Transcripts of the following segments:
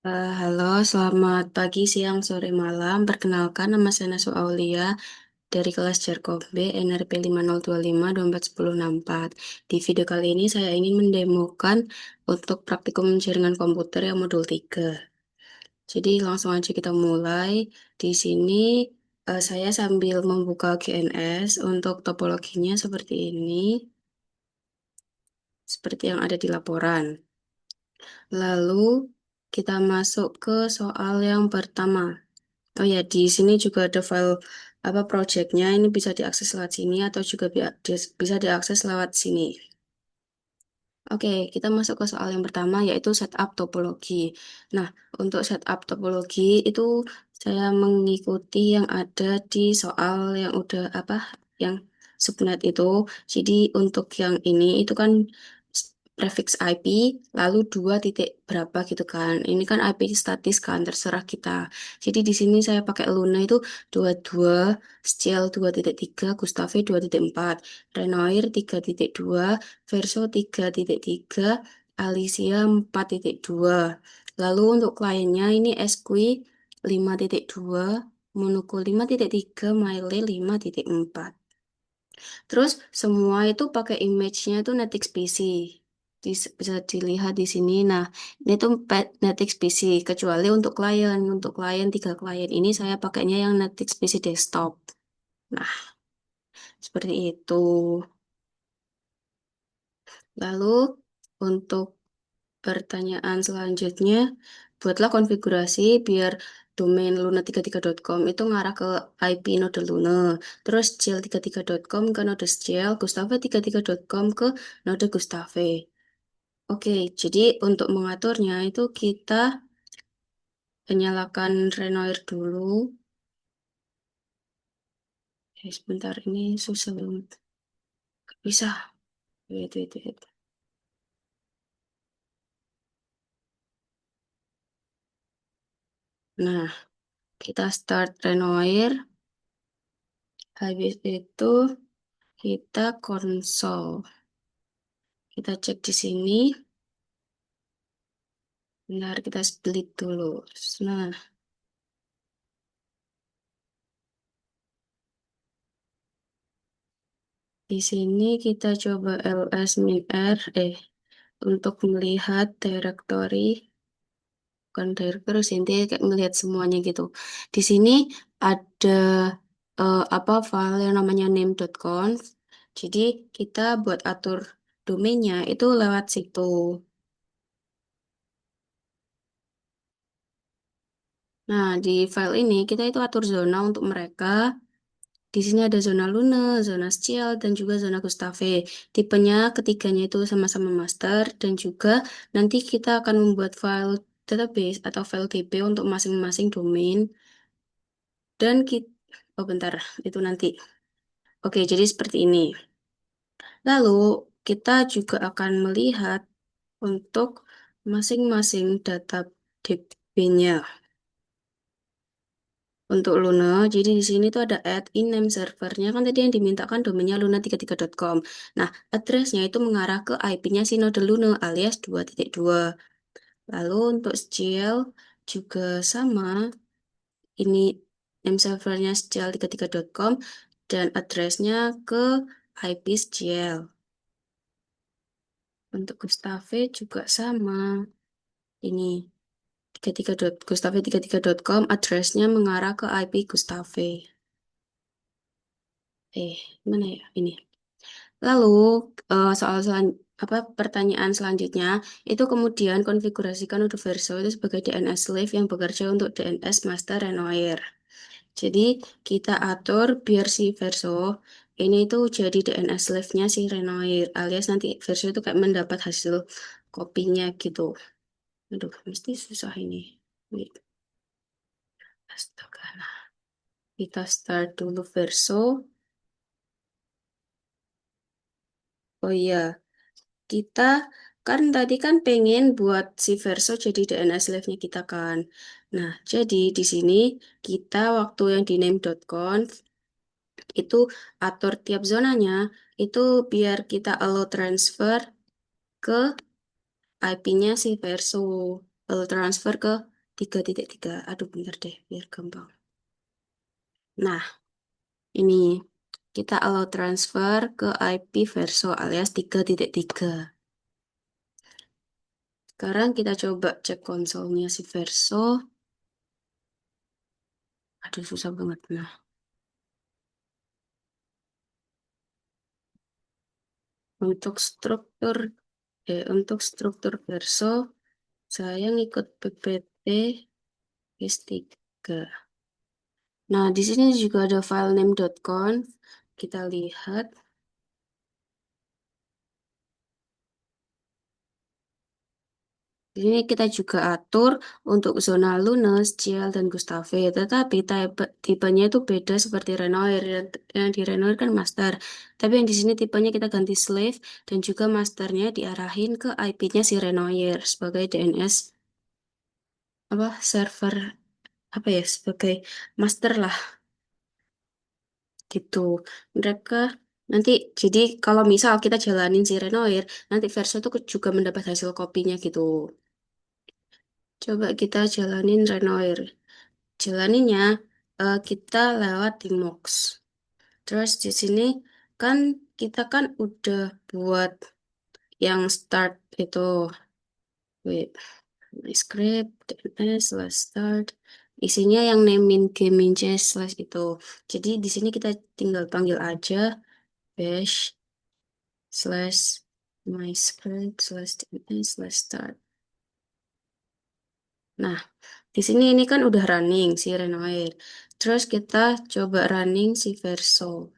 Halo, selamat pagi, siang, sore, malam. Perkenalkan, nama saya Nasu Aulia dari kelas Jarkom B, NRP 5025-241064. Di video kali ini saya ingin mendemokan untuk praktikum jaringan komputer yang modul 3. Jadi langsung aja kita mulai. Di sini saya sambil membuka GNS untuk topologinya seperti yang ada di laporan. Lalu kita masuk ke soal yang pertama. Oh ya, di sini juga ada file projectnya. Ini bisa diakses lewat sini atau juga bisa diakses lewat sini. Oke, kita masuk ke soal yang pertama yaitu setup topologi. Nah, untuk setup topologi itu saya mengikuti yang ada di soal yang udah yang subnet itu. Jadi untuk yang ini itu kan prefix IP lalu dua titik berapa gitu kan. Ini kan IP statis kan terserah kita. Jadi di sini saya pakai Luna itu 22, Scale 2.3, Gustave 2.4, Renoir 3.2, Verso 3.3, Alicia 4.2. Lalu untuk kliennya ini SQI 5.2, Monaco 5.3, Maile 5.4. Terus semua itu pakai image-nya itu Netix PC. Bisa dilihat di sini. Nah, ini tuh Netix PC kecuali untuk klien. Untuk klien 3 klien ini saya pakainya yang Netix PC desktop. Nah, seperti itu. Lalu untuk pertanyaan selanjutnya, buatlah konfigurasi biar domain luna33.com itu ngarah ke IP node Luna. Terus gel33.com ke node gel, gustave33.com ke node Gustave. Oke, jadi untuk mengaturnya itu kita nyalakan Renoir dulu. Sebentar, ini susah banget. Gak bisa. Wait, wait, wait. Nah, kita start Renoir. Habis itu kita konsol. Kita cek di sini. Bentar, kita split dulu. Nah, di sini kita coba ls min r, untuk melihat directory, bukan directory, sih, intinya kayak melihat semuanya gitu. Di sini ada file yang namanya name.conf. Jadi kita buat atur domainnya itu lewat situ. Nah, di file ini kita itu atur zona untuk mereka. Di sini ada zona Luna, zona Ciel, dan juga zona Gustave. Tipenya ketiganya itu sama-sama master, dan juga nanti kita akan membuat file database atau file DB untuk masing-masing domain. Dan kita, oh bentar, itu nanti. Oke, jadi seperti ini. Lalu kita juga akan melihat untuk masing-masing data DB-nya. Untuk Luna, jadi di sini tuh ada add in name servernya kan tadi yang dimintakan domainnya luna33.com. Nah, addressnya itu mengarah ke IP-nya si node Luna alias 2.2. Lalu untuk Scale juga sama. Ini name servernya scale33.com dan addressnya ke IP Scale. Untuk Gustave juga sama. Ini 33. Gustave33.com addressnya mengarah ke IP Gustave. Mana ya ini? Lalu pertanyaan selanjutnya itu kemudian konfigurasikan Udo Verso itu sebagai DNS slave yang bekerja untuk DNS master Renoir. Jadi kita atur biar si Verso ini tuh jadi DNS slave-nya si Renoir alias nanti Verso itu kayak mendapat hasil kopinya gitu. Aduh, mesti susah ini. Wait, astaga. Nah, kita start dulu Verso. Oh iya, kita kan tadi kan pengen buat si Verso jadi DNS live-nya kita kan. Nah, jadi di sini kita waktu yang di name.conf itu atur tiap zonanya itu biar kita allow transfer ke IP-nya si Verso. Allow transfer ke 3.3. Aduh, bentar deh, biar gampang. Nah, ini kita allow transfer ke IP Verso alias 3.3. Sekarang kita coba cek konsolnya si Verso. Aduh, susah banget. Nah, untuk struktur untuk struktur Verso, saya ngikut PPT S3. Nah, di sini juga ada file name.conf. Kita lihat. Di sini kita juga atur untuk zona Lunas, Ciel, dan Gustave. Tetapi tipenya itu beda seperti Renoir. Yang di Renoir kan master. Tapi yang di sini tipenya kita ganti slave dan juga masternya diarahin ke IP-nya si Renoir sebagai DNS apa server apa ya sebagai master lah gitu. Mereka nanti jadi kalau misal kita jalanin si Renoir, nanti Verso itu juga mendapat hasil kopinya gitu. Coba kita jalanin Renoir. Jalaninnya kita lewat di Mox. Terus di sini kan kita kan udah buat yang start itu. Wait, my script, DNS, slash start. Isinya yang namein game slash itu. Jadi di sini kita tinggal panggil aja bash slash my script slash DNS slash start. Nah, di sini ini kan udah running si Renoir. Terus kita coba running si Verso.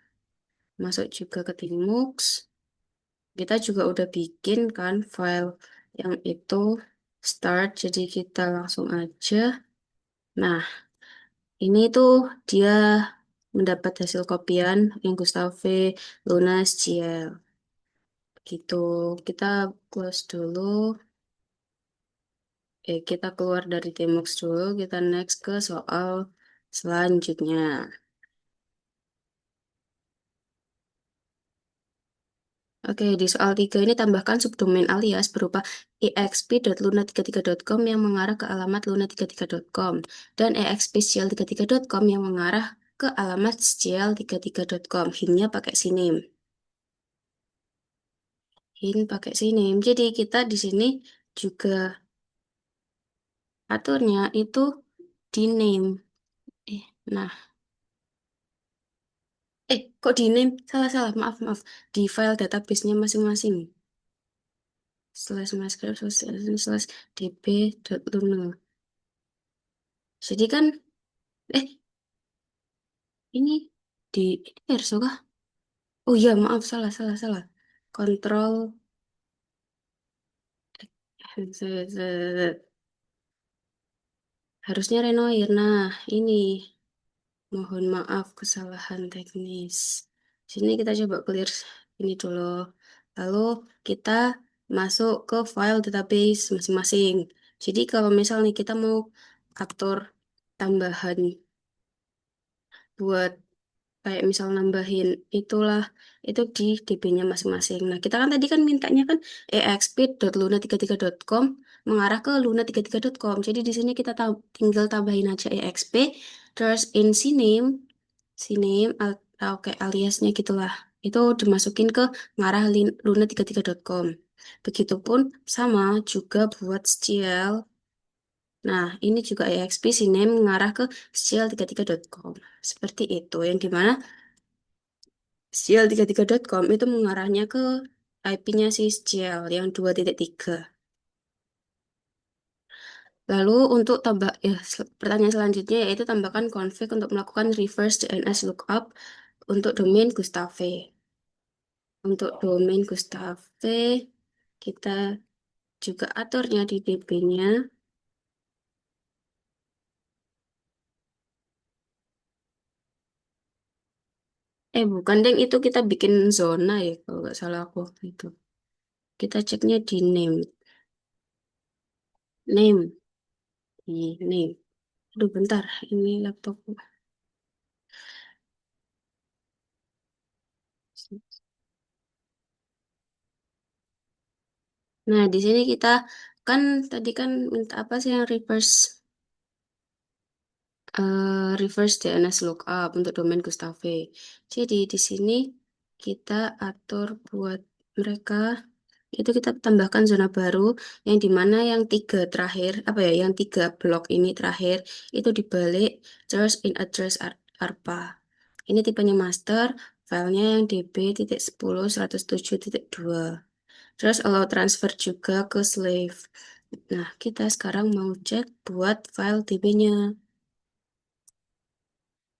Masuk juga ke Tmux. Kita juga udah bikin kan file yang itu start. Jadi kita langsung aja. Nah, ini tuh dia mendapat hasil kopian yang Gustave, Lunas, Ciel. Gitu. Kita close dulu. Kita keluar dari Tmux dulu. Kita next ke soal selanjutnya. Oke, di soal 3 ini tambahkan subdomain alias berupa exp.luna33.com yang mengarah ke alamat luna33.com dan expcial33.com yang mengarah ke alamat scial33.com. Hintnya pakai siname. Hint pakai siname. Jadi kita di sini juga aturnya itu di name. Eh, nah, kok di name? Salah-salah, maaf, maaf. Di file database-nya masing-masing. Slash mysql slash db.luna. Jadi kan Eh, ini ini Verso kah? Oh iya, maaf, salah, salah, salah. Kontrol, harusnya Renoir. Nah, ini, mohon maaf kesalahan teknis. Sini kita coba clear ini dulu. Lalu kita masuk ke file database masing-masing. Jadi kalau misal nih kita mau atur tambahan buat kayak misal nambahin itulah itu di DB-nya masing-masing. Nah, kita kan tadi kan mintanya kan exp.luna33.com mengarah ke luna33.com. Jadi di sini kita tinggal tambahin aja exp terus in cname oke aliasnya gitulah. Itu dimasukin ke ngarah luna33.com. Begitupun sama juga buat Stiel. Nah, ini juga exp cname mengarah ke stiel33.com. Seperti itu, yang dimana Sial33.com itu mengarahnya ke IP-nya si Sial yang 2.3. Lalu untuk pertanyaan selanjutnya yaitu tambahkan config untuk melakukan reverse DNS lookup untuk domain Gustave. Untuk domain Gustave kita juga aturnya di DB-nya. Bukan, Deng, itu kita bikin zona ya kalau nggak salah aku waktu itu. Kita ceknya di name. Name. Di name. Aduh, bentar. Ini laptopku. Nah, di sini kita kan tadi kan minta apa sih yang reverse? reverse DNS lookup untuk domain Gustave. Jadi di sini kita atur buat mereka itu kita tambahkan zona baru yang dimana yang tiga terakhir apa ya yang tiga blok ini terakhir itu dibalik terus in address ARPA. Ini tipenya master, filenya yang DB.10.107.2. Terus allow transfer juga ke slave. Nah, kita sekarang mau cek buat file DB-nya.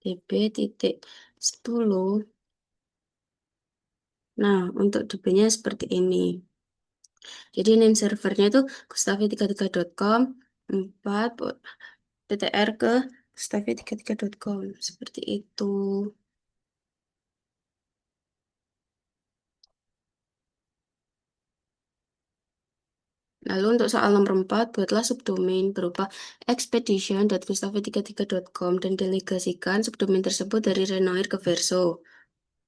DB.10. Nah, untuk DB-nya seperti ini. Jadi name servernya itu gustavi33.com 4 TTR ke gustavi33.com seperti itu. Lalu untuk soal nomor 4, buatlah subdomain berupa expedition.gustavi33.com dan delegasikan subdomain tersebut dari Renoir ke Verso.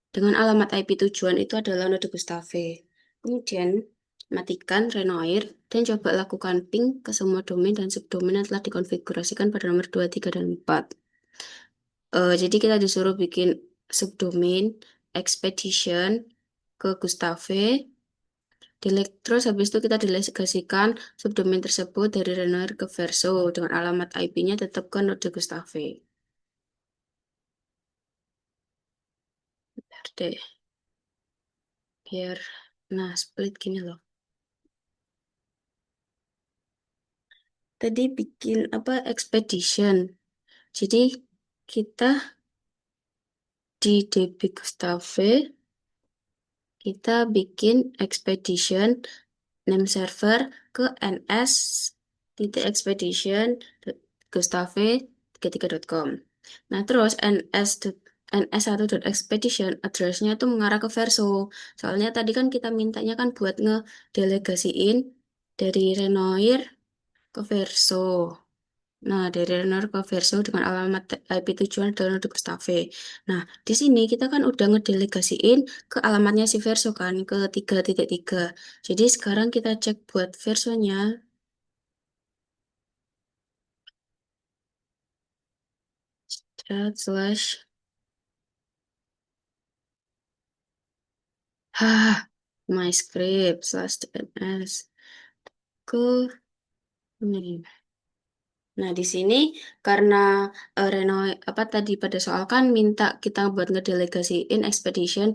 Dengan alamat IP tujuan itu adalah node Gustave. Kemudian, matikan Renoir dan coba lakukan ping ke semua domain dan subdomain yang telah dikonfigurasikan pada nomor 2, 3, dan 4. Jadi kita disuruh bikin subdomain expedition ke Gustave. Terus habis itu kita delegasikan subdomain tersebut dari Renoir ke Verso dengan alamat IP-nya tetap ke node Gustave. Bentar deh, biar nah split gini loh. Tadi bikin apa expedition. Jadi kita di DB Gustave kita bikin expedition name server ke ns titik expedition gustave33.com. Nah, terus ns1.expedition addressnya tuh mengarah ke Verso. Soalnya tadi kan kita mintanya kan buat ngedelegasiin dari Renoir ke Verso. Nah, dari runner ke Verso dengan alamat IP tujuan adalah untuk Gustave. Nah, di sini kita kan udah ngedelegasiin ke alamatnya si Verso kan, ke 3.3. Jadi sekarang kita cek buat Versonya. Slash. My script slash DNS. Ke ini. Nah, di sini karena Reno apa tadi pada soal kan minta kita buat ngedelegasiin expedition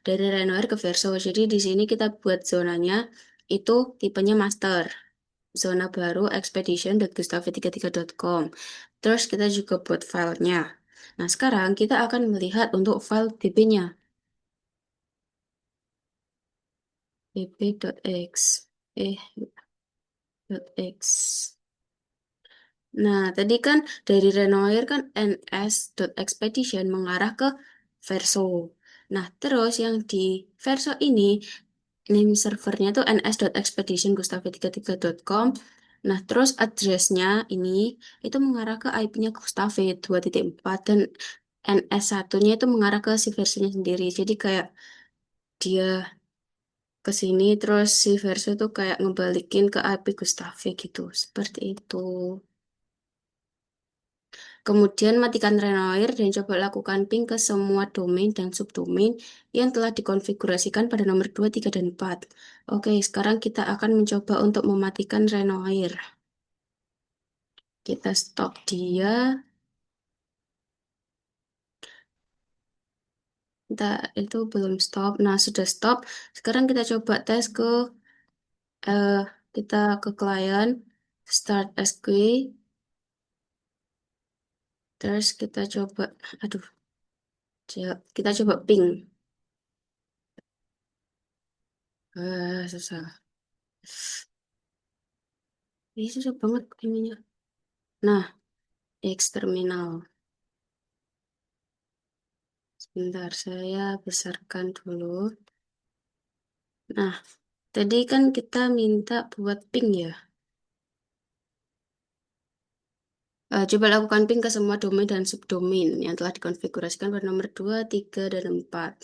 dari Renoir ke Verso. Jadi di sini kita buat zonanya itu tipenya master. Zona baru expedition.gustav33.com. Terus kita juga buat filenya. Nah, sekarang kita akan melihat untuk file db-nya. db.x .x. Nah, tadi kan dari Renoir kan ns.expedition mengarah ke Verso. Nah, terus yang di Verso ini, name servernya tuh ns.expedition.gustav33.com. Nah, terus addressnya ini itu mengarah ke IP-nya Gustave 2.4 dan NS1-nya itu mengarah ke si versinya sendiri. Jadi kayak dia ke sini terus si Verso tuh kayak ngebalikin ke IP Gustave gitu. Seperti itu. Kemudian matikan Renoir dan coba lakukan ping ke semua domain dan subdomain yang telah dikonfigurasikan pada nomor 2, 3, dan 4. Oke, sekarang kita akan mencoba untuk mematikan Renoir. Kita stop dia. Kita itu belum stop. Nah, sudah stop. Sekarang kita coba tes ke eh, kita ke klien start SQL. Terus kita coba, aduh, kita coba ping. Susah. Ini susah banget ininya. Nah, X terminal. Sebentar, saya besarkan dulu. Nah, tadi kan kita minta buat ping ya. Coba lakukan ping ke semua domain dan subdomain yang telah dikonfigurasikan pada nomor 2, 3, dan 4.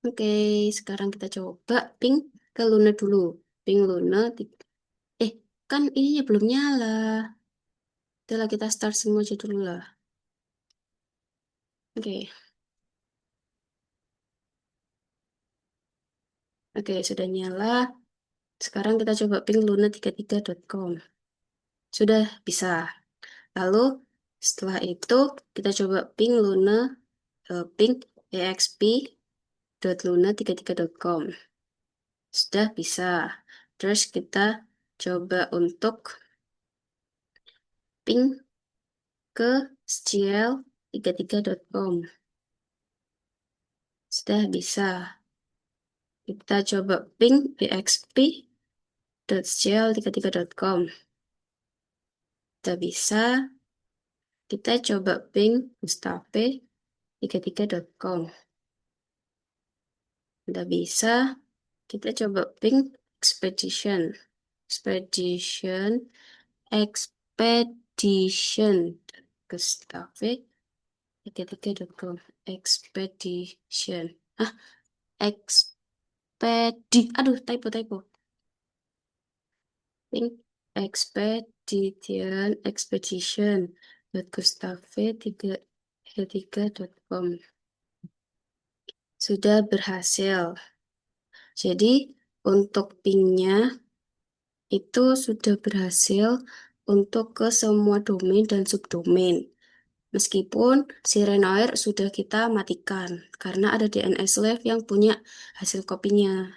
Oke, sekarang kita coba ping ke Luna dulu. Ping Luna. Eh, kan ininya belum nyala. Setelah kita start semua aja dulu lah. Oke, oke, sudah nyala. Sekarang kita coba ping luna33.com. Sudah bisa. Lalu setelah itu kita coba ping ping exp.luna33.com. Sudah bisa. Terus kita coba untuk ping ke scl33.com. Sudah bisa. Kita coba ping exp.scl33.com. Sudah bisa. Kita coba ping mustafe33.com. Sudah bisa. Kita coba ping expedition. Expedition. Expedition. Mustafe33.com. Expedition. Ah, aduh, typo. Ping expedition. Gustave3.com. Sudah berhasil. Jadi untuk pingnya itu sudah berhasil untuk ke semua domain dan subdomain. Meskipun si Renoir sudah kita matikan karena ada DNS Live yang punya hasil kopinya.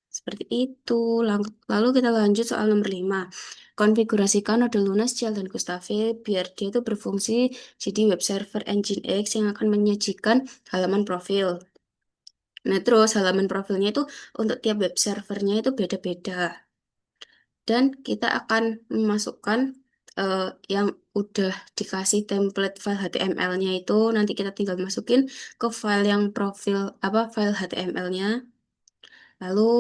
Seperti itu. Lalu kita lanjut soal nomor 5. Konfigurasikan node Luna, Shell, dan Gustave biar dia itu berfungsi jadi web server Nginx yang akan menyajikan halaman profil. Nah, terus halaman profilnya itu untuk tiap web servernya itu beda-beda. Dan kita akan memasukkan yang udah dikasih template file HTML-nya itu nanti kita tinggal masukin ke file yang profil file HTML-nya. Lalu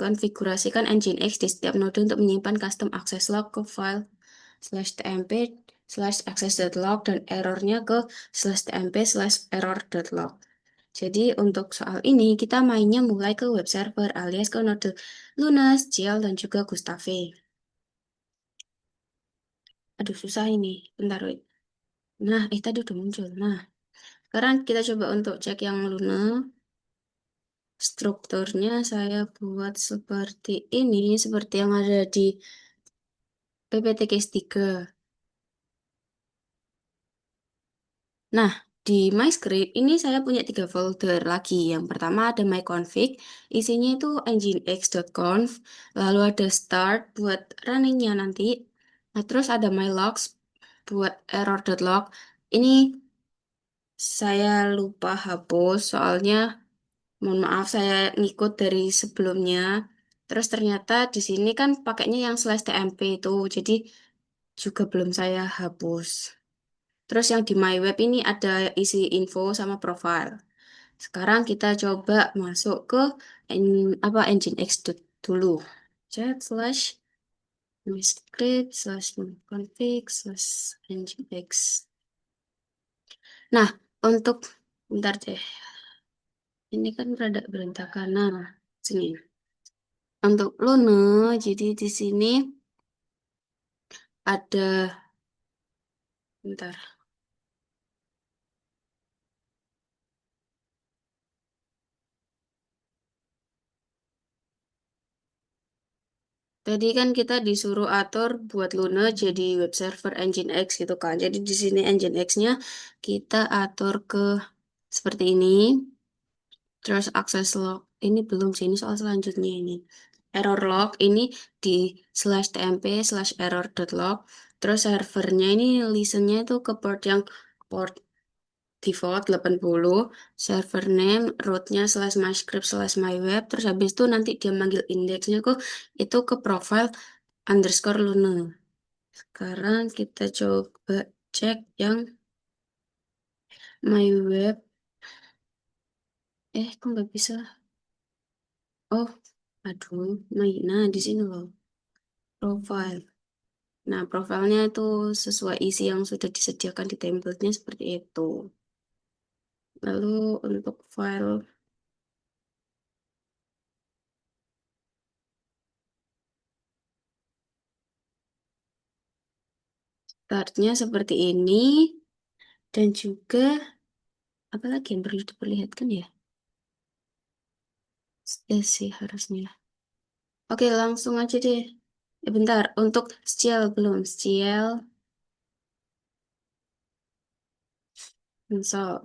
konfigurasikan Nginx di setiap node untuk menyimpan custom access log ke file /tmp /access.log dan errornya ke /tmp /error.log. Jadi untuk soal ini kita mainnya mulai ke web server alias ke node Luna, Shell, dan juga Gustave. Aduh susah ini, bentar wait. Nah, tadi udah muncul. Nah, sekarang kita coba untuk cek yang Luna. Strukturnya saya buat seperti ini, seperti yang ada di PPTCase 3. Nah, di MyScript ini saya punya 3 folder lagi. Yang pertama ada myconfig, isinya itu nginx.conf, lalu ada start buat runningnya nanti. Nah, terus ada mylogs buat error.log. Ini saya lupa hapus, soalnya mohon maaf saya ngikut dari sebelumnya. Terus ternyata di sini kan pakainya yang /tmp itu, jadi juga belum saya hapus. Terus yang di my web ini ada isi info sama profile. Sekarang kita coba masuk ke Nginx dulu. Chat slash myscript slash config slash Nginx. Nah, untuk bentar deh. Ini kan rada berantakan. Nah, sini. Untuk Luna, jadi di sini ada bentar. Tadi kan kita disuruh atur buat Luna jadi web server Nginx gitu kan. Jadi di sini Nginx-nya kita atur ke seperti ini. Terus access log ini belum sini soal selanjutnya ini. Error log ini di /tmp /error.log. Terus servernya ini listennya itu ke port yang port default 80, server name, rootnya /myscript /myweb, terus habis itu nanti dia manggil indeksnya kok itu ke profile _Luna. Sekarang kita coba cek yang myweb. Kok nggak bisa? Oh, aduh, nah di sini loh, profile. Nah, profilnya itu sesuai isi yang sudah disediakan di template-nya seperti itu. Lalu untuk file Startnya seperti ini. Dan juga, apa lagi yang perlu diperlihatkan ya? Ya sih harusnya. Oke, langsung aja deh. Bentar, untuk Ciel belum. Ciel, so,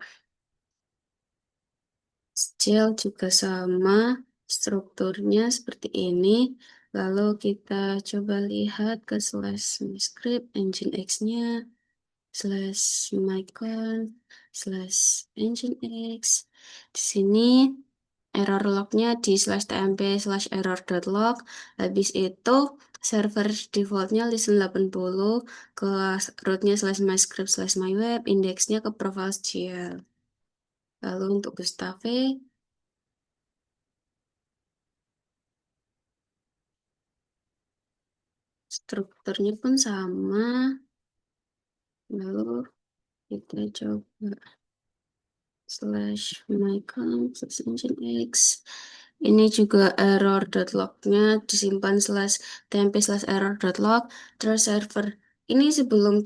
Ciel juga sama. Strukturnya seperti ini. Lalu kita coba lihat ke slash script engine X-nya. Slash mycon slash engine X. Di sini error lognya di slash tmp slash error dot log. Habis itu server defaultnya listen 80 ke rootnya slash myscript slash myweb, indeksnya ke profile GL. Lalu untuk Gustave, strukturnya pun sama. Lalu kita coba slash mycon slash engine X. Ini juga error.log-nya disimpan slash tmp slash error.log. Terus server ini sebelum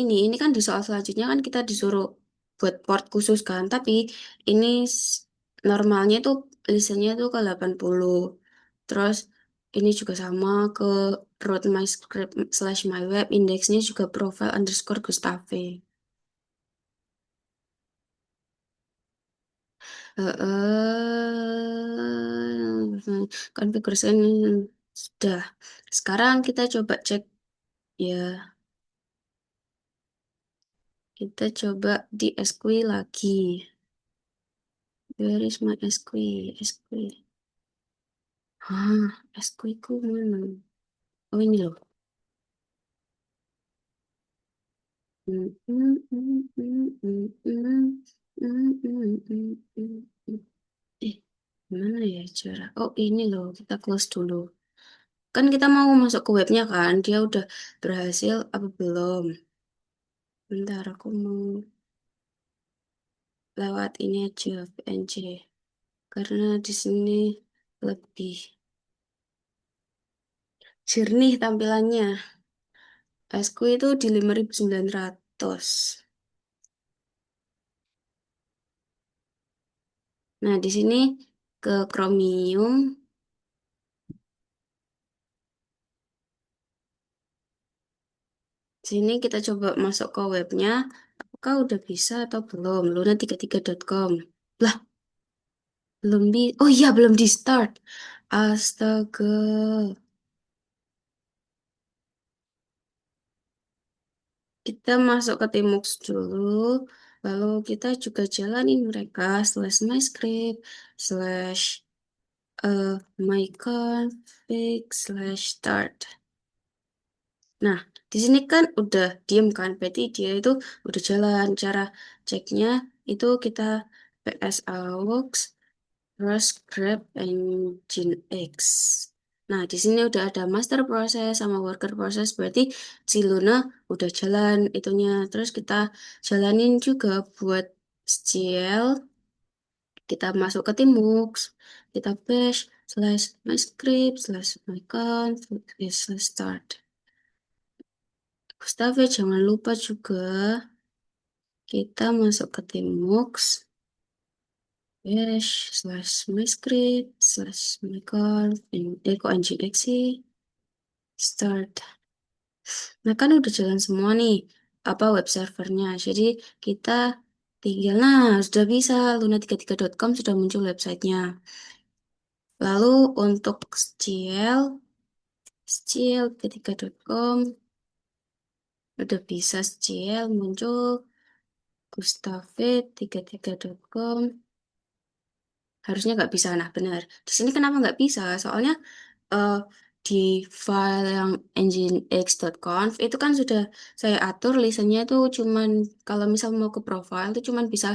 ini kan di soal selanjutnya kan kita disuruh buat port khusus kan. Tapi ini normalnya tuh listennya tuh ke 80. Terus ini juga sama ke root myscript slash myweb, indeksnya juga profile underscore Gustave. Konfigurasi sudah. Sekarang kita coba cek ya. Kita coba di SQL lagi. Where is my SQL? SQL. Ah, SQL ku mana? Oh ini loh. Hmm, hmm, hmm, hmm, hmm, hmm, hmm, hmm, hmm, hmm, hmm. Eh, mana ya cara? Oh ini loh. Kita close dulu. Kan kita mau masuk ke webnya kan. Dia udah berhasil apa belum? Bentar, aku mau lewat ini aja PNG karena di sini lebih jernih tampilannya. Esku itu di 5.900. Nah, di sini ke Chromium. Sini kita coba masuk ke webnya. Apakah udah bisa atau belum? Luna33.com. Lah, belum di. Oh iya, belum di start. Astaga. Kita masuk ke Timux dulu, lalu kita juga jalanin mereka slash myscript slash uh, myconfig slash start. Nah, di sini kan udah diem kan, berarti dia itu udah jalan. Cara ceknya itu kita ps aux terus grab engine X. Nah, di sini udah ada master proses sama worker proses, berarti si Luna udah jalan itunya. Terus kita jalanin juga buat SGL, kita masuk ke Timux, kita bash slash myscript slash mycon slash start. Gustave jangan lupa juga kita masuk ke Timux, bash slash myscript slash mycon, kok nginx sih? Start. Nah, kan udah jalan semua nih, apa web servernya. Jadi kita tinggal, nah sudah bisa, luna33.com sudah muncul websitenya. Lalu untuk SCL, SCL33.com udah bisa SCL muncul, Gustave33.com harusnya nggak bisa. Nah, benar. Di sini kenapa nggak bisa? Soalnya eh, di file yang nginx.conf itu kan sudah saya atur listennya itu cuman kalau misal mau ke profile itu cuman bisa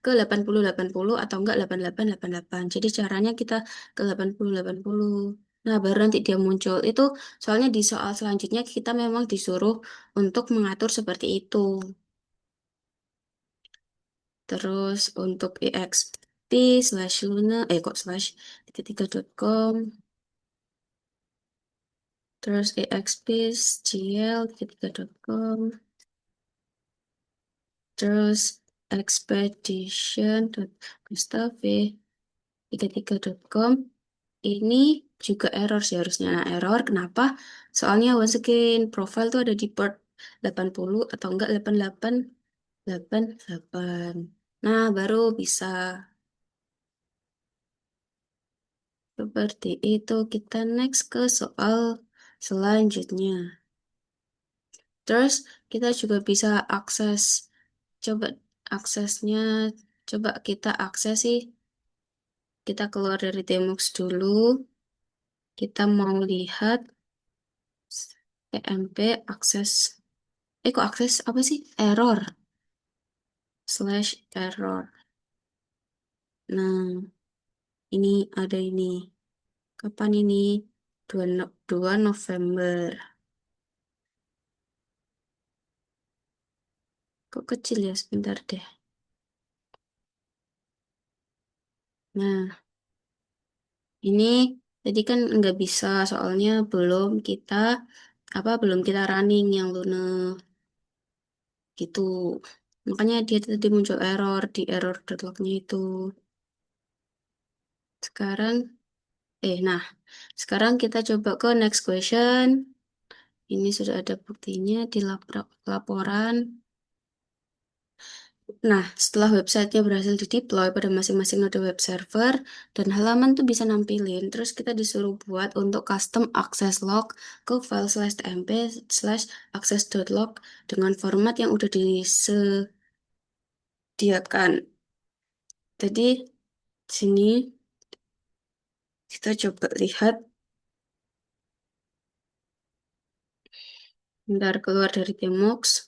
ke 80 80 atau enggak 88 88. Jadi caranya kita ke 80 80. Nah, baru nanti dia muncul. Itu soalnya di soal selanjutnya kita memang disuruh untuk mengatur seperti itu. Terus untuk exp slash luna, kok slash 33.com terus exp.gl33.com, terus expedition.gustave33.com. Ini juga error sih harusnya. Nah, error kenapa? Soalnya once again profile tuh ada di port 80 atau enggak 8888. Nah, baru bisa seperti itu. Kita next ke soal selanjutnya. Terus kita juga bisa akses, coba aksesnya, coba kita akses sih. Kita keluar dari Demux dulu. Kita mau lihat PMP akses. Kok akses apa sih? Error. Slash error. Nah, ini ada ini. Kapan ini? 2 November. Kok kecil ya? Sebentar deh. Nah, ini tadi kan nggak bisa soalnya belum kita running yang Luna gitu. Makanya dia tadi muncul error di error.log-nya itu. Sekarang, nah, sekarang kita coba ke next question. Ini sudah ada buktinya di laporan. Nah, setelah websitenya berhasil dideploy pada masing-masing node web server, dan halaman tuh bisa nampilin, terus kita disuruh buat untuk custom access log ke file slash tmp slash access.log dengan format yang udah disediakan. Jadi, sini kita coba lihat, bentar keluar dari Tmux.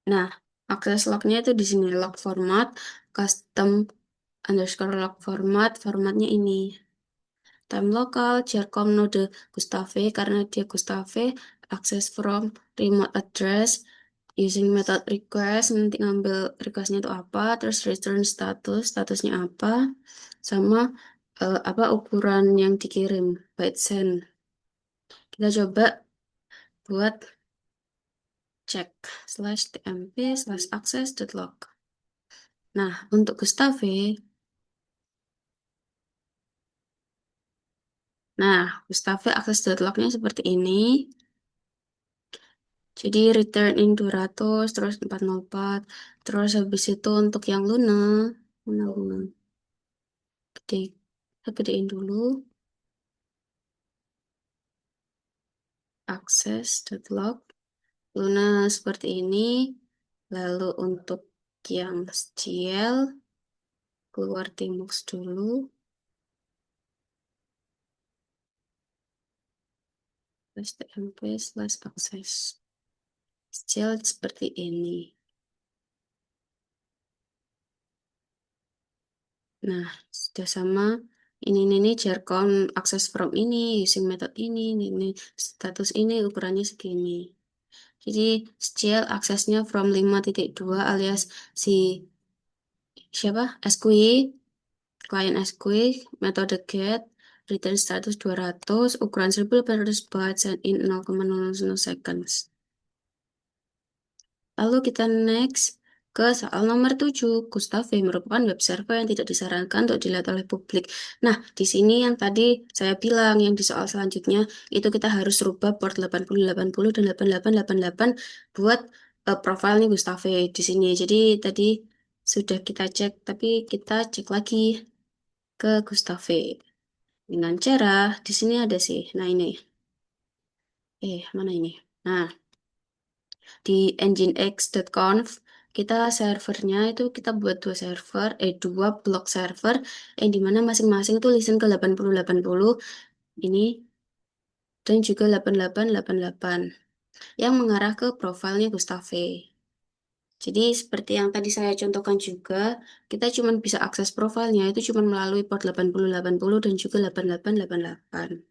Nah, access lognya itu di sini, log format, custom underscore log format, formatnya ini. Time lokal, Jarkom node Gustave, karena dia Gustave, access from remote address, using method request, nanti ngambil requestnya itu apa, terus return status, statusnya apa, sama apa ukuran yang dikirim, byte send. Kita coba buat cek slash tmp slash access.log. Nah, untuk Gustave access.log-nya seperti ini. Jadi return in 200, terus 404, terus habis itu untuk yang Luna, Luna, gede, kita gedein dulu, access.log, Luna seperti ini, lalu untuk yang SGL, keluar Tmux dulu, slash tmp slash access, SGL seperti ini. Nah, sudah sama. Ini jargon access from ini, using method ini, status ini, ukurannya segini. Jadi, SQL aksesnya from 5.2 alias si siapa? SQI, client SQI, metode get, return status 200, ukuran 1800 bytes, and in 0,00 seconds. Lalu kita next ke soal nomor 7. Gustave merupakan web server yang tidak disarankan untuk dilihat oleh publik. Nah, di sini yang tadi saya bilang, yang di soal selanjutnya, itu kita harus rubah port 8080 dan 8888 buat profilnya Gustave di sini. Jadi tadi sudah kita cek, tapi kita cek lagi ke Gustave. Dengan cara, di sini ada sih. Nah, ini. Mana ini? Nah, di nginx.conf kita servernya itu kita buat dua blok server yang dimana masing-masing itu listen ke 8080 ini dan juga 8888 yang mengarah ke profilnya Gustave. Jadi seperti yang tadi saya contohkan juga, kita cuma bisa akses profilnya itu cuma melalui port 8080 dan juga 8888.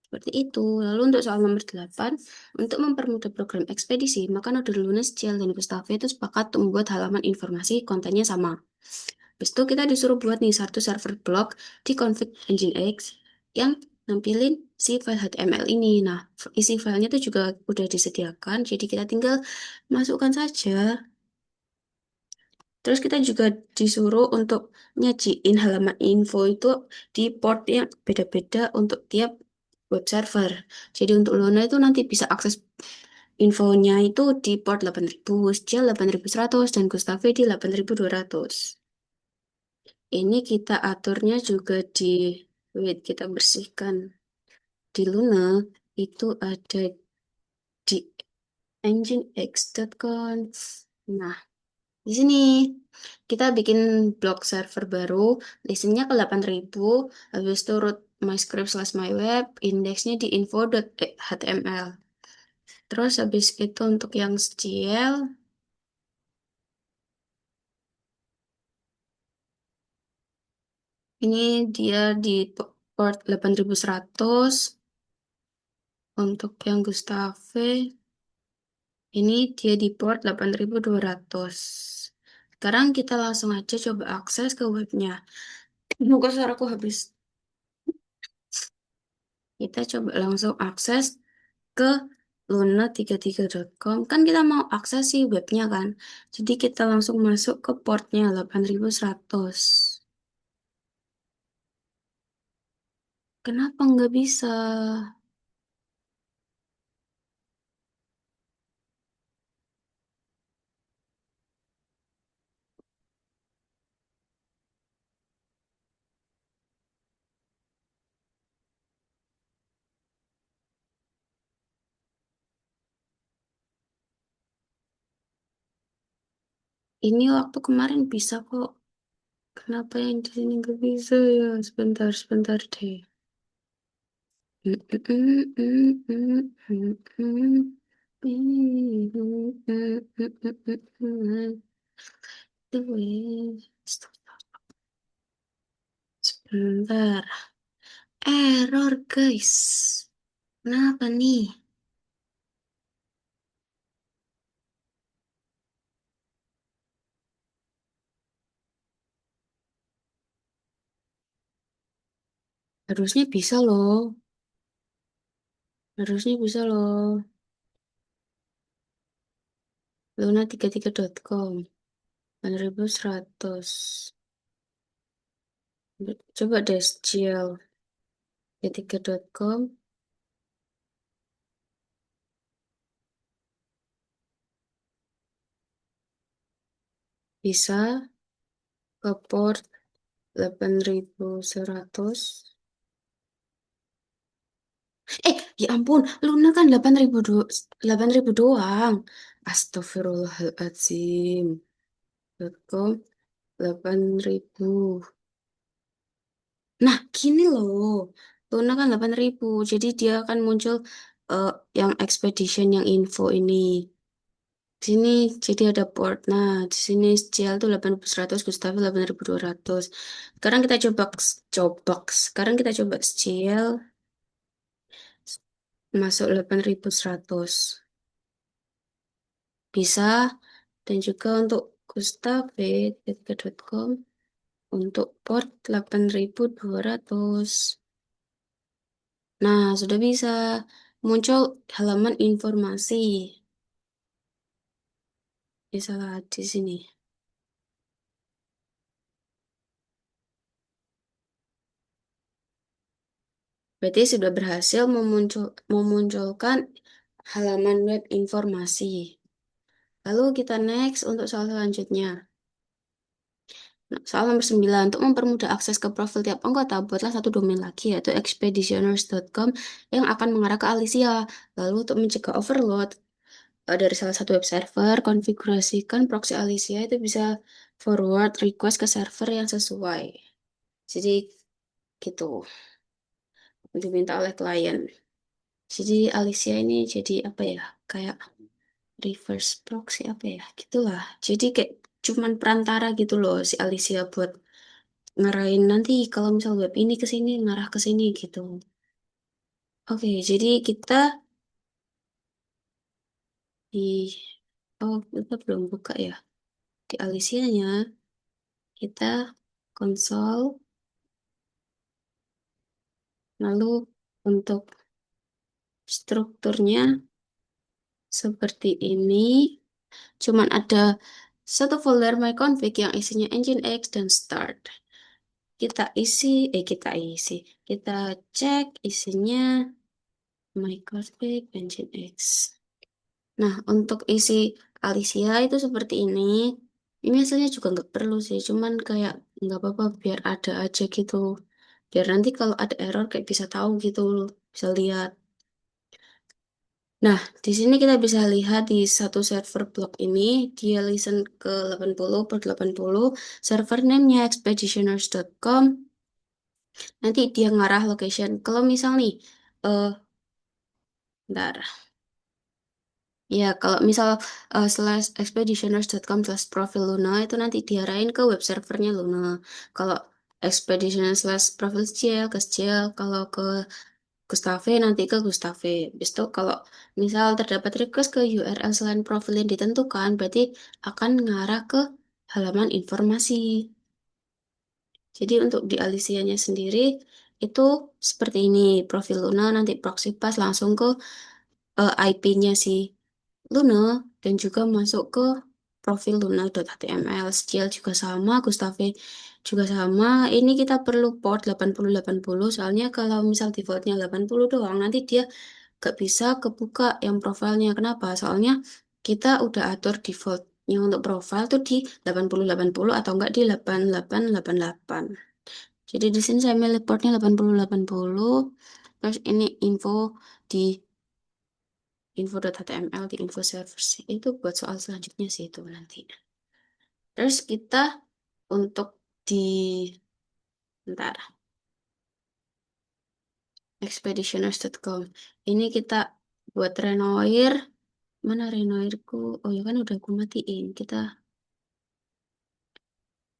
Seperti itu. Lalu untuk soal nomor 8, untuk mempermudah program ekspedisi, maka node Lunas, Ciel, dan Gustave itu sepakat untuk membuat halaman informasi kontennya sama. Habis itu kita disuruh buat nih satu server blog di config Nginx yang nampilin si file HTML ini. Nah, isi filenya itu juga udah disediakan, jadi kita tinggal masukkan saja. Terus kita juga disuruh untuk nyajiin halaman info itu di port yang beda-beda untuk tiap web server. Jadi untuk Luna itu nanti bisa akses infonya itu di port 8000, Sial 8100, dan Gustave di 8200. Ini kita aturnya juga di, wait, kita bersihkan. Di Luna itu ada di nginx.conf. Nah, di sini kita bikin blog server baru, listennya ke 8000, habis itu root myscript/myweb, indeksnya di info.html. Terus habis itu untuk yang SQL, ini dia di port 8100. Untuk yang Gustave, ini dia di port 8200. Sekarang kita langsung aja coba akses ke webnya. Muka suaraku habis. Kita coba langsung akses ke luna33.com. Kan kita mau akses si webnya kan. Jadi kita langsung masuk ke portnya 8100. Kenapa nggak bisa? Ini waktu kemarin bisa kok. Kenapa yang di sini nggak bisa ya? Sebentar, sebentar deh. Sebentar. Error, guys. Kenapa nih? Harusnya bisa loh. Harusnya bisa loh. Luna33.com 8100. Coba deh Jill 33.com bisa ke port 8100. Ya ampun, Luna kan 8.000 doang. Astagfirullahaladzim. .com 8.000. Nah, gini loh. Luna kan 8.000. Jadi dia akan muncul eh, yang expedition yang info ini. Di sini jadi ada port. Nah, di sini CL tuh 8.100, Gustave 8.200. Sekarang kita coba. Sekarang kita coba CL masuk 8.100. Bisa. Dan juga untuk gustave.com untuk port 8200. Nah, sudah bisa muncul halaman informasi. Bisa lihat di sini. Berarti sudah berhasil memunculkan halaman web informasi. Lalu kita next untuk soal selanjutnya. Nah, soal nomor 9, untuk mempermudah akses ke profil tiap anggota, buatlah satu domain lagi, yaitu expeditioners.com yang akan mengarah ke Alicia. Lalu untuk mencegah overload dari salah satu web server, konfigurasikan proxy Alicia itu bisa forward request ke server yang sesuai. Jadi gitu, diminta oleh klien. Jadi Alicia ini jadi apa ya? Kayak reverse proxy apa ya? Gitulah. Jadi kayak cuman perantara gitu loh si Alicia buat ngarahin nanti kalau misal web ini ke sini ngarah ke sini gitu. Oke, jadi kita di kita belum buka ya. Di Alicia-nya kita konsol lalu Untuk strukturnya seperti ini. Cuman ada satu folder myconfig yang isinya Nginx dan start. Kita cek isinya myconfig Nginx. Nah, untuk isi Alicia itu seperti ini. Ini hasilnya juga nggak perlu sih, cuman kayak nggak apa-apa biar ada aja gitu. Biar nanti kalau ada error kayak bisa tahu gitu loh, bisa lihat. Nah, di sini kita bisa lihat di satu server blog ini, dia listen ke 80 per 80, server name-nya expeditioners.com, nanti dia ngarah location. Kalau misal nih, bentar. Ya, kalau misal slash expeditioners.com/profil Luna itu nanti diarahin ke web servernya Luna. Kalau expeditioners slash profil SJL ke SJL, kalau ke Gustave nanti ke Gustave. Habis itu kalau misal terdapat request ke URL selain profil yang ditentukan, berarti akan mengarah ke halaman informasi. Jadi untuk di Alicianya sendiri itu seperti ini. Profil Luna nanti proxy pass langsung ke IP-nya si Luna dan juga masuk ke profil luna.html. STL juga sama, Gustave juga sama. Ini kita perlu port 8080 soalnya kalau misal defaultnya 80 doang nanti dia gak bisa kebuka yang profilnya. Kenapa? Soalnya kita udah atur defaultnya untuk profil tuh di 8080 atau enggak di 8888. Jadi di sini saya milih portnya 8080. Terus ini di info.html di info server sih. Itu buat soal selanjutnya sih itu nanti. Terus kita untuk di bentar, expeditioners.com. Ini kita buat renoir. Mana renoirku? Oh ya kan udah aku matiin. Kita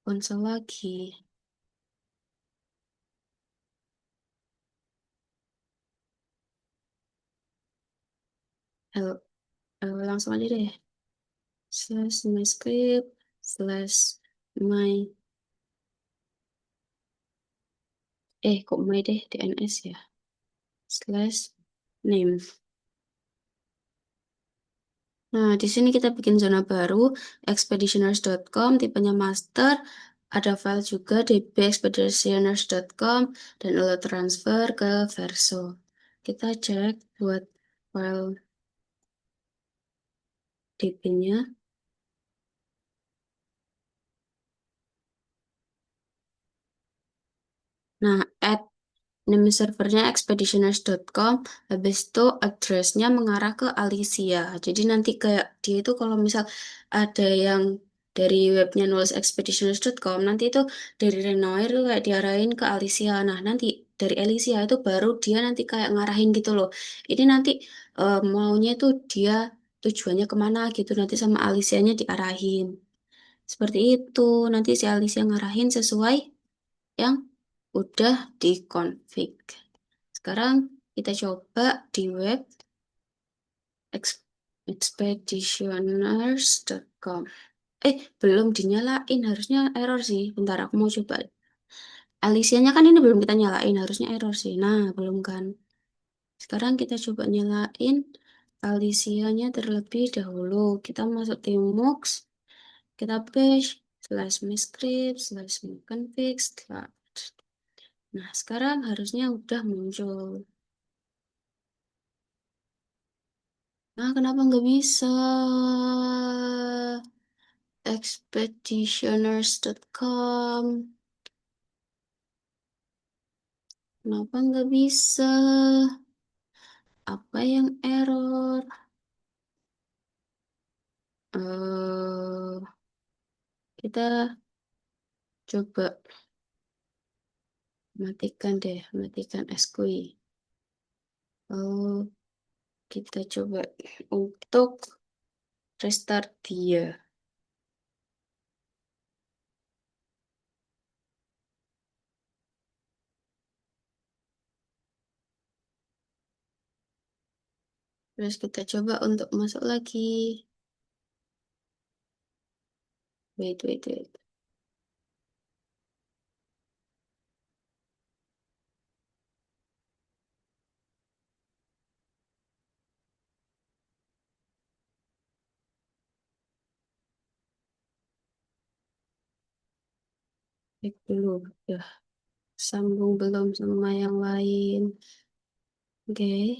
konsol lagi. Eh, langsung aja deh. Slash my script slash my kok my deh DNS ya. Slash name. Nah, di sini kita bikin zona baru, expeditioners.com, tipenya master, ada file juga db.expeditioners.com, dan auto transfer ke Verso. Kita cek buat file db-nya. Nah, add nama servernya expeditioners.com, habis itu address-nya mengarah ke Alicia. Jadi nanti kayak dia itu kalau misal ada yang dari webnya nulis expeditioners.com, nanti itu dari Renoir tuh kayak diarahin ke Alicia. Nah, nanti dari Alicia itu baru dia nanti kayak ngarahin gitu loh. Ini nanti maunya itu dia tujuannya kemana gitu, nanti sama Alicia-nya diarahin. Seperti itu, nanti si Alicia ngarahin sesuai yang udah dikonfig. Sekarang kita coba di web expeditioners.com. Belum dinyalain, harusnya error sih. Bentar, aku mau coba. Alicianya kan ini belum kita nyalain, harusnya error sih. Nah, belum kan. Sekarang kita coba nyalain Alicianya terlebih dahulu. Kita masuk Tmux, kita paste slash myscript slash config slash. Nah, sekarang harusnya udah muncul. Nah, kenapa nggak bisa? Expeditioners.com. Kenapa nggak bisa? Apa yang error? eh kita coba matikan deh, matikan SQI. Oh, kita coba untuk restart dia. Terus kita coba untuk masuk lagi. Wait, wait, wait. Cek dulu. Ya, sambung belum sama yang lain. Oke.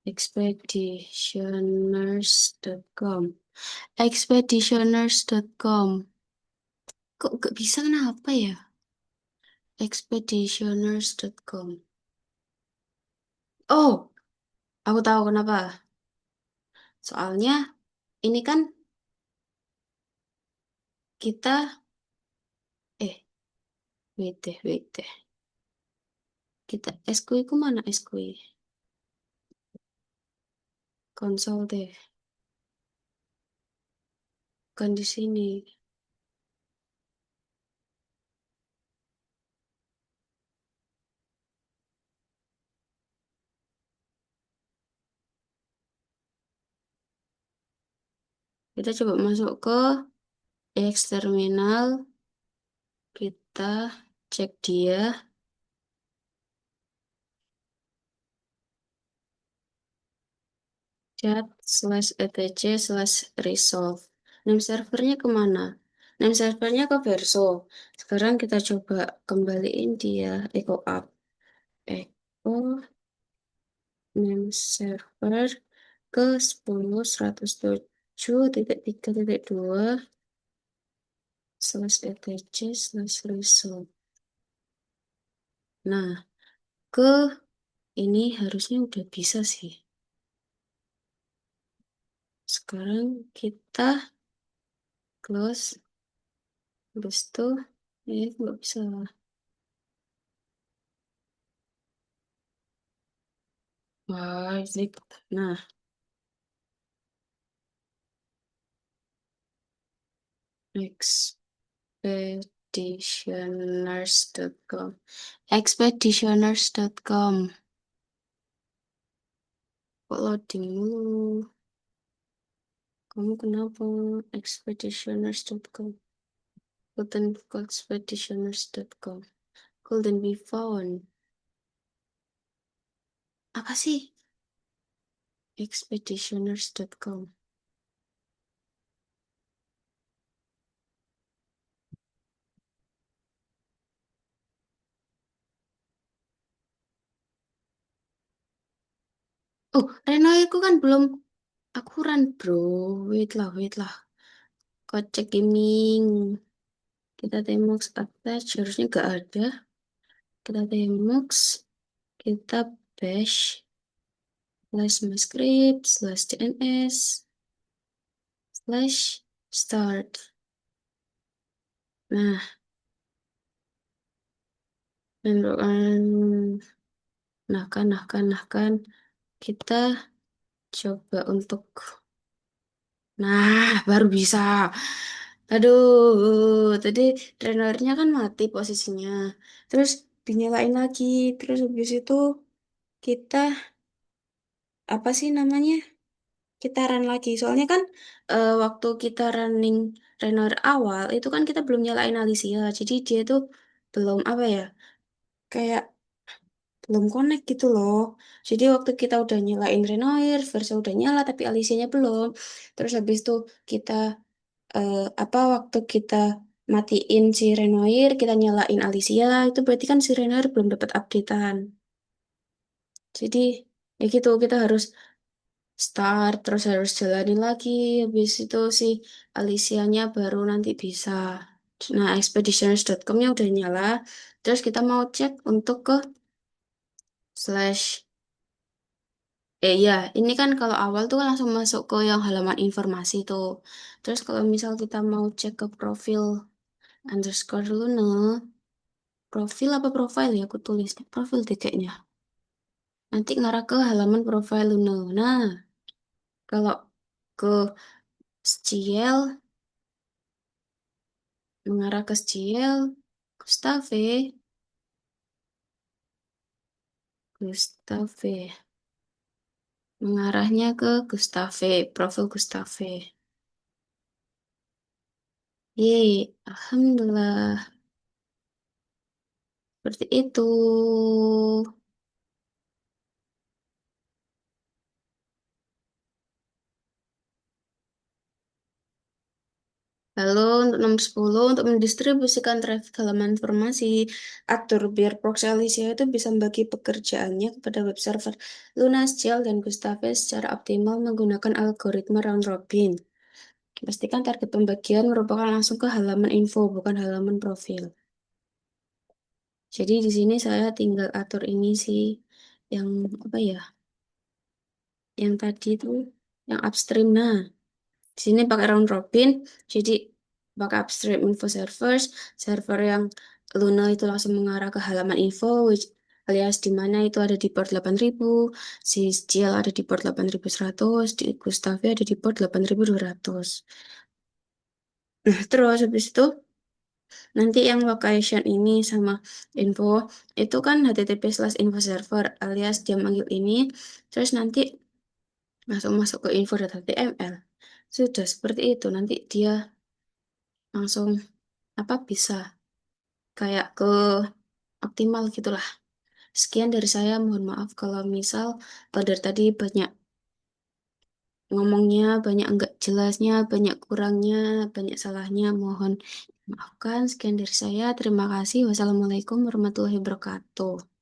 Expeditioners.com. Expeditioners.com. Kok gak bisa kenapa ya? Expeditioners.com. Oh, aku tahu kenapa. Soalnya ini kan kita eh wait deh. Kita SQI ku mana SQI? Konsol deh. Kan di sini. Kita coba masuk ke X terminal. Kita cek dia. Chat slash etc slash resolve. Name servernya kemana? Name servernya ke Verso. Sekarang kita coba kembaliin dia. Echo up. Echo name server ke 10.107.3.2 slash etc slash resolve. Nah, ke ini harusnya udah bisa sih. Sekarang kita close. Habis itu, nggak bisa. Wah, zip. Nah, expeditioners.com. Expeditioners.com. Kok loading mulu? Kamu kenapa? Expeditioners.com. Couldn't expeditioners.com. Couldn't be found. Apa sih? Expeditioners.com. Oh, Renoirku kan belum akuran, bro. Wait lah. Kocek gaming. Kita tembok attach. Harusnya gak ada. Kita tembok. Kita bash. Slash my script. Slash DNS. Slash start. Nah, bentrokan. Nah kan. Kita coba untuk. Nah, baru bisa. Aduh, tadi trainernya kan mati posisinya. Terus dinyalain lagi. Terus habis itu kita, apa sih namanya? Kita run lagi. Soalnya kan waktu kita running trainer awal, itu kan kita belum nyalain Alicia. Jadi dia tuh belum, apa ya, kayak belum connect gitu loh. Jadi waktu kita udah nyalain Renoir, Versa udah nyala tapi Alicianya belum. Terus habis itu kita apa waktu kita matiin si Renoir, kita nyalain Alicia, itu berarti kan si Renoir belum dapat updatean. Jadi ya gitu, kita harus start terus harus jalanin lagi. Habis itu si Alicianya baru nanti bisa. Nah, expeditioners.com-nya udah nyala. Terus kita mau cek untuk ke slash. Ya, ini kan kalau awal tuh langsung masuk ke yang halaman informasi tuh. Terus kalau misal kita mau cek ke profil underscore Luna, profil apa profile ya? Aku tulis profil deh kayaknya. Nanti ngarah ke halaman profil Luna. Nah, kalau ke SCL, mengarah ke SCL, Gustave, Gustave. Mengarahnya ke Gustave, profil Gustave. Yeay, Alhamdulillah. Seperti itu. Lalu untuk nomor 10, untuk mendistribusikan traffic halaman informasi, atur biar proxy Alicia itu bisa membagi pekerjaannya kepada web server Lunas, Gel, dan Gustave secara optimal menggunakan algoritma round robin. Pastikan target pembagian merupakan langsung ke halaman info, bukan halaman profil. Jadi di sini saya tinggal atur ini sih, yang apa ya, yang tadi itu, yang upstream. Nah, di sini pakai round robin, jadi pakai upstream info servers, server yang Luna itu langsung mengarah ke halaman info, alias di mana itu ada di port 8000, si Ciel ada di port 8100, di Gustave ada di port 8200. Nah, terus habis itu nanti yang location ini sama info itu kan http/info server alias dia manggil ini, terus nanti langsung masuk ke info.html. Sudah seperti itu, nanti dia langsung apa bisa kayak ke optimal gitulah. Sekian dari saya, mohon maaf kalau misal dari tadi banyak ngomongnya, banyak enggak jelasnya, banyak kurangnya, banyak salahnya, mohon maafkan. Sekian dari saya, terima kasih. Wassalamualaikum warahmatullahi wabarakatuh.